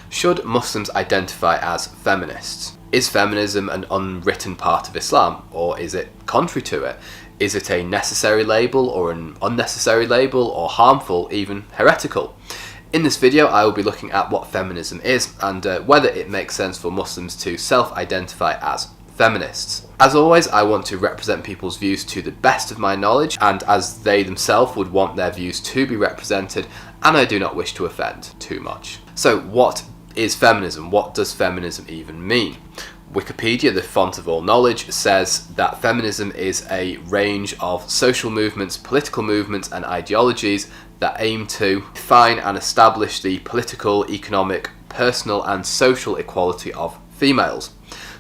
Should Muslims identify as feminists? Is feminism an unwritten part of Islam, or is it contrary to it? Is it a necessary label or an unnecessary label, or harmful, even heretical? In this video I will be looking at what feminism is and whether it makes sense for Muslims to self-identify as feminists. As always, I want to represent people's views to the best of my knowledge and as they themselves would want their views to be represented, and I do not wish to offend too much. So what is feminism? What does feminism even mean? Wikipedia, the font of all knowledge, says that feminism is a range of social movements, political movements and ideologies that aim to define and establish the political, economic, personal and social equality of females.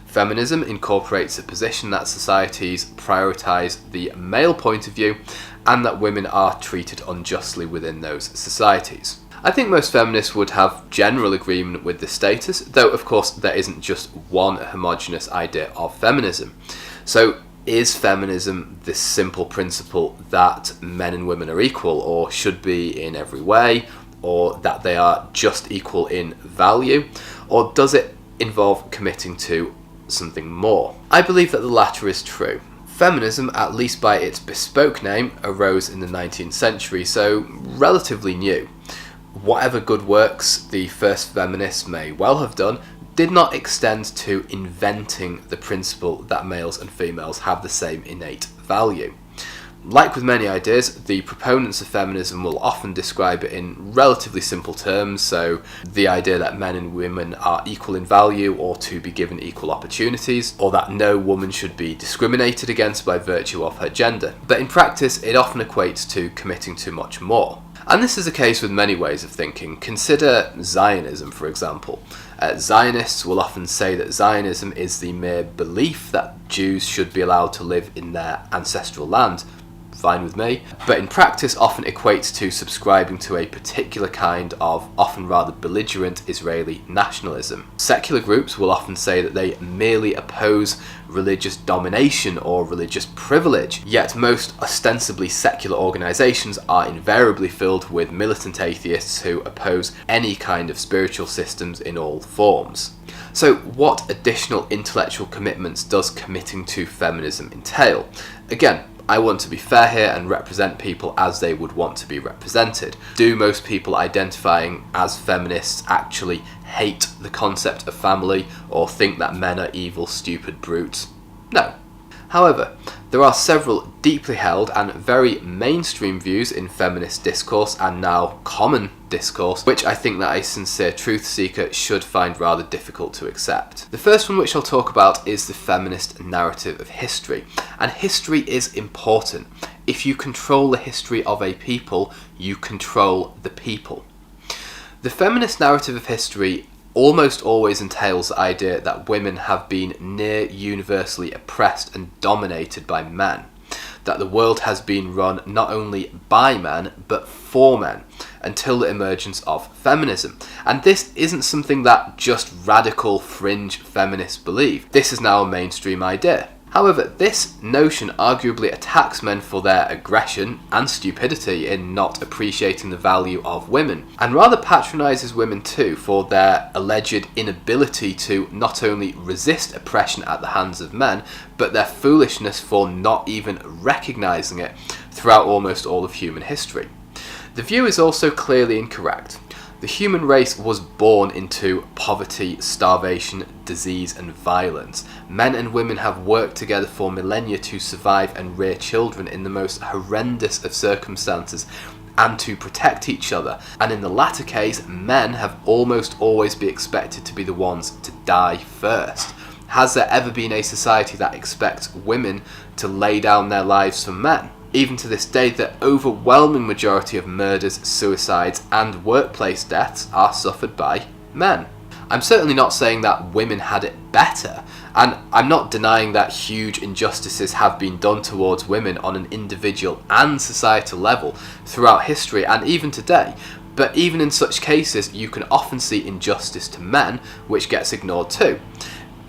Feminism incorporates the position that societies prioritise the male point of view and that women are treated unjustly within those societies. I think most feminists would have general agreement with this status, though of course there isn't just one homogeneous idea of feminism. So is feminism this simple principle that men and women are equal or should be in every way, or that they are just equal in value, or does it involve committing to something more? I believe that the latter is true. Feminism, at least by its bespoke name, arose in the 19th century, so relatively new. Whatever good works the first feminists may well have done did not extend to inventing the principle that males and females have the same innate value. Like with many ideas, the proponents of feminism will often describe it in relatively simple terms, so the idea that men and women are equal in value or to be given equal opportunities, or that no woman should be discriminated against by virtue of her gender. But in practice, it often equates to committing to much more. And this is the case with many ways of thinking. Consider Zionism, for example. Zionists will often say that Zionism is the mere belief that Jews should be allowed to live in their ancestral land. Fine with me, but in practice often equates to subscribing to a particular kind of often rather belligerent Israeli nationalism. Secular groups will often say that they merely oppose religious domination or religious privilege, yet most ostensibly secular organisations are invariably filled with militant atheists who oppose any kind of spiritual systems in all forms. So what additional intellectual commitments does committing to feminism entail? Again, I want to be fair here and represent people as they would want to be represented. Do most people identifying as feminists actually hate the concept of family or think that men are evil, stupid brutes? No. However, there are several deeply held and very mainstream views in feminist discourse and now common discourse, which I think that a sincere truth seeker should find rather difficult to accept. The first one which I'll talk about is the feminist narrative of history. And history is important. If you control the history of a people, you control the people. The feminist narrative of history almost always entails the idea that women have been near universally oppressed and dominated by men, that the world has been run not only by men but for men until the emergence of feminism. And this isn't something that just radical fringe feminists believe. This is now a mainstream idea. However, this notion arguably attacks men for their aggression and stupidity in not appreciating the value of women, and rather patronises women too for their alleged inability to not only resist oppression at the hands of men, but their foolishness for not even recognising it throughout almost all of human history. The view is also clearly incorrect. The human race was born into poverty, starvation, disease and violence. Men and women have worked together for millennia to survive and rear children in the most horrendous of circumstances and to protect each other. And in the latter case, men have almost always been expected to be the ones to die first. Has there ever been a society that expects women to lay down their lives for men? Even to this day, the overwhelming majority of murders, suicides and workplace deaths are suffered by men. I'm certainly not saying that women had it better, and I'm not denying that huge injustices have been done towards women on an individual and societal level throughout history and even today. But even in such cases, you can often see injustice to men, which gets ignored too.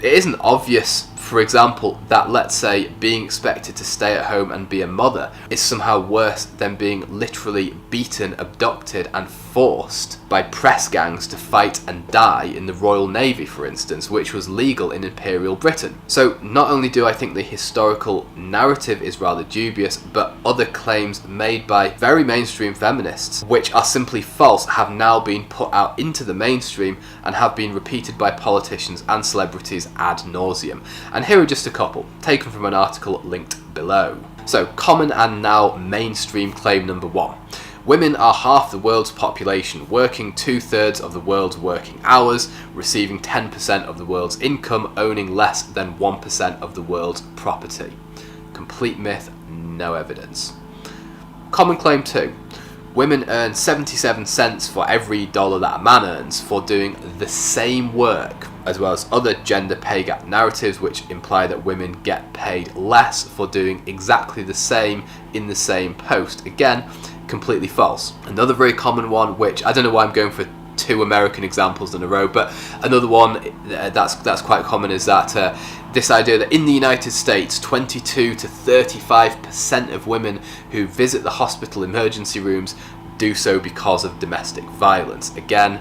It isn't obvious For example, that, let's say, being expected to stay at home and be a mother is somehow worse than being literally beaten, abducted and forced by press gangs to fight and die in the Royal Navy, for instance, which was legal in Imperial Britain. So not only do I think the historical narrative is rather dubious, but other claims made by very mainstream feminists, which are simply false, have now been put out into the mainstream and have been repeated by politicians and celebrities ad nauseum. And here are just a couple, taken from an article linked below. So, common and now mainstream claim number 1. Women are half the world's population, working 2/3 of the world's working hours, receiving 10% of the world's income, owning less than 1% of the world's property. Complete myth, no evidence. Common claim 2. Women earn 77 cents for every dollar that a man earns for doing the same work, as well as other gender pay gap narratives which imply that women get paid less for doing exactly the same in the same post. Again, completely false. Another very common one, which I don't know why I'm going for 2 American examples in a row, but another one that's quite common is that this idea that in the United States 22 to 35% of women who visit the hospital emergency rooms do so because of domestic violence. Again,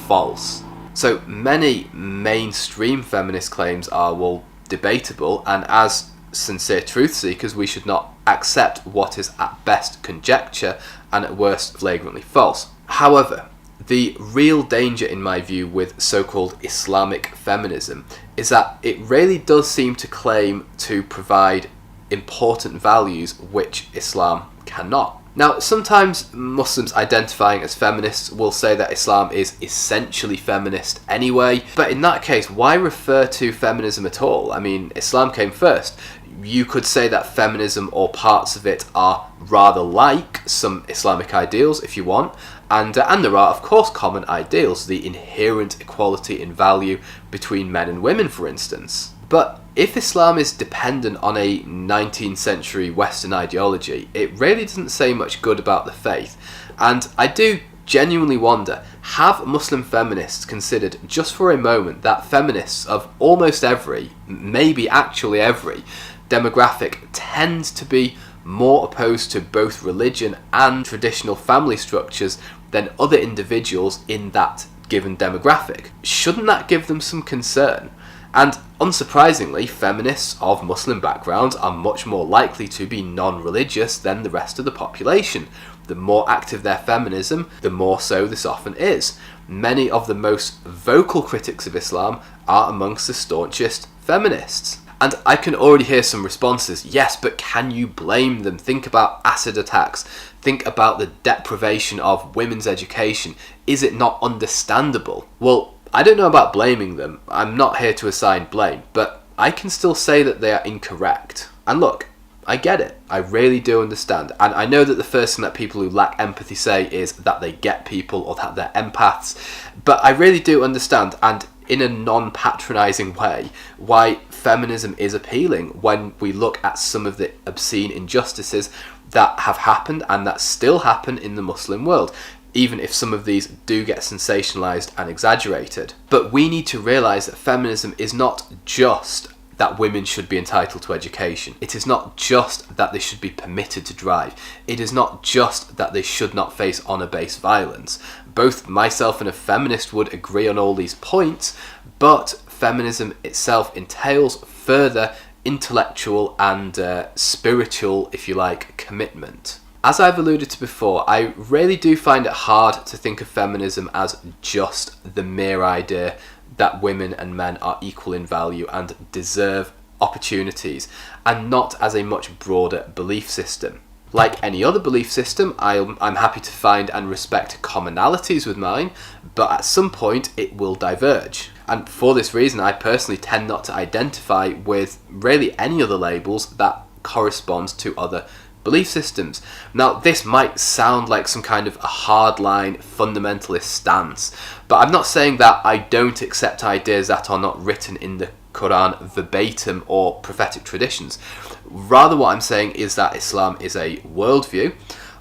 false. So many mainstream feminist claims are, well, debatable, and as sincere truth seekers we should not accept what is at best conjecture and at worst flagrantly false. However, the real danger in my view with so-called Islamic feminism is that it really does seem to claim to provide important values which Islam cannot. Now, sometimes Muslims identifying as feminists will say that Islam is essentially feminist anyway, but in that case, why refer to feminism at all? I mean, Islam came first. You could say that feminism or parts of it are rather like some Islamic ideals if you want, and there are of course common ideals, the inherent equality in value between men and women, for instance. But if Islam is dependent on a 19th century Western ideology, it really doesn't say much good about the faith. And I do genuinely wonder, have Muslim feminists considered just for a moment that feminists of almost every, maybe actually every, demographic tend to be more opposed to both religion and traditional family structures than other individuals in that given demographic? Shouldn't that give them some concern? And unsurprisingly, feminists of Muslim backgrounds are much more likely to be non-religious than the rest of the population. The more active their feminism, the more so this often is. Many of the most vocal critics of Islam are amongst the staunchest feminists. And I can already hear some responses. Yes, but can you blame them? Think about acid attacks. Think about the deprivation of women's education. Is it not understandable? Well, I don't know about blaming them. I'm not here to assign blame, but I can still say that they are incorrect. And look, I get it. I really do understand. And I know that the first thing that people who lack empathy say is that they get people or that they're empaths. But I really do understand, and in a non-patronising way, why feminism is appealing when we look at some of the obscene injustices that have happened and that still happen in the Muslim world, even if some of these do get sensationalised and exaggerated. But we need to realise that feminism is not just that women should be entitled to education. It is not just that they should be permitted to drive. It is not just that they should not face honour-based violence. Both myself and a feminist would agree on all these points, but feminism itself entails further intellectual and spiritual, if you like, commitment. As I've alluded to before, I really do find it hard to think of feminism as just the mere idea that women and men are equal in value and deserve opportunities, and not as a much broader belief system. Like any other belief system, I'm happy to find and respect commonalities with mine, but at some point it will diverge. And for this reason, I personally tend not to identify with really any other labels that correspond to other belief systems. Now, this might sound like some kind of a hardline fundamentalist stance, but I'm not saying that I don't accept ideas that are not written in the Quran verbatim or prophetic traditions. Rather, what I'm saying is that Islam is a worldview,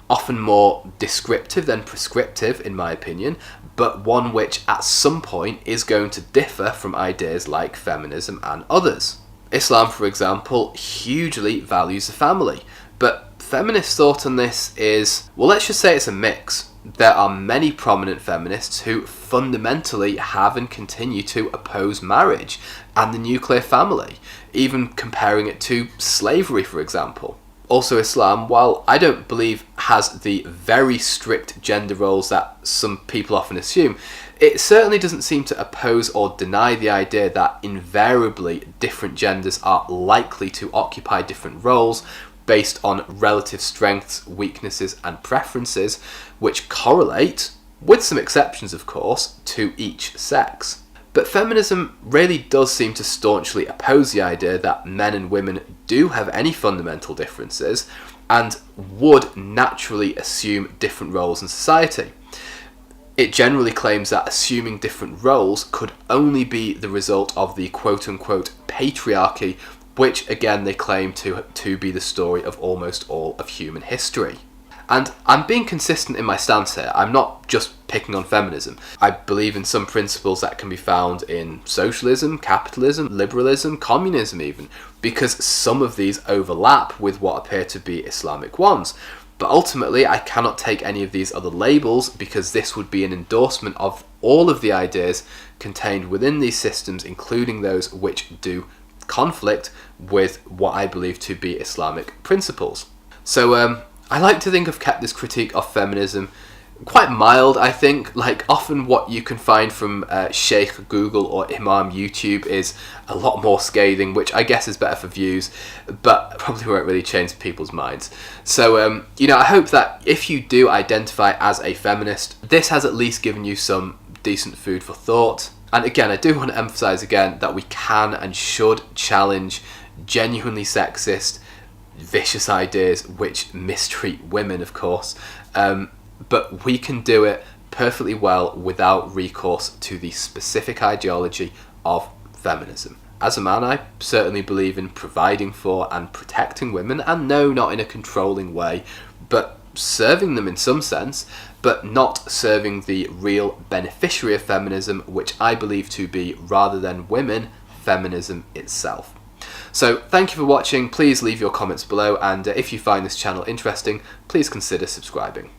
often more descriptive than prescriptive in my opinion, but one which at some point is going to differ from ideas like feminism and others. Islam, for example, hugely values the family, but feminist thought on this is, well, let's just say it's a mix. There are many prominent feminists who fundamentally have and continue to oppose marriage and the nuclear family, even comparing it to slavery, for example. Also, Islam, while I don't believe has the very strict gender roles that some people often assume, it certainly doesn't seem to oppose or deny the idea that invariably different genders are likely to occupy different roles based on relative strengths, weaknesses and preferences, which correlate, with some exceptions of course, to each sex. But feminism really does seem to staunchly oppose the idea that men and women do have any fundamental differences and would naturally assume different roles in society. It generally claims that assuming different roles could only be the result of the quote-unquote patriarchy, which again they claim to be the story of almost all of human history. And I'm being consistent in my stance here. I'm not just picking on feminism. I believe in some principles that can be found in socialism, capitalism, liberalism, communism even, because some of these overlap with what appear to be Islamic ones. But ultimately, I cannot take any of these other labels because this would be an endorsement of all of the ideas contained within these systems, including those which do conflict with what I believe to be Islamic principles. So I like to think I've kept this critique of feminism quite mild, I think. Like, often what you can find from Sheikh Google or Imam YouTube is a lot more scathing, which I guess is better for views, but probably won't really change people's minds. So, I hope that if you do identify as a feminist, this has at least given you some decent food for thought. And again, I do want to emphasise again that we can and should challenge genuinely sexist, vicious ideas which mistreat women, of course, but we can do it perfectly well without recourse to the specific ideology of feminism. As a man, I certainly believe in providing for and protecting women, and no, not in a controlling way, but serving them in some sense, but not serving the real beneficiary of feminism, which I believe to be, rather than women, feminism itself. So thank you for watching. Please leave your comments below, and if you find this channel interesting, please consider subscribing.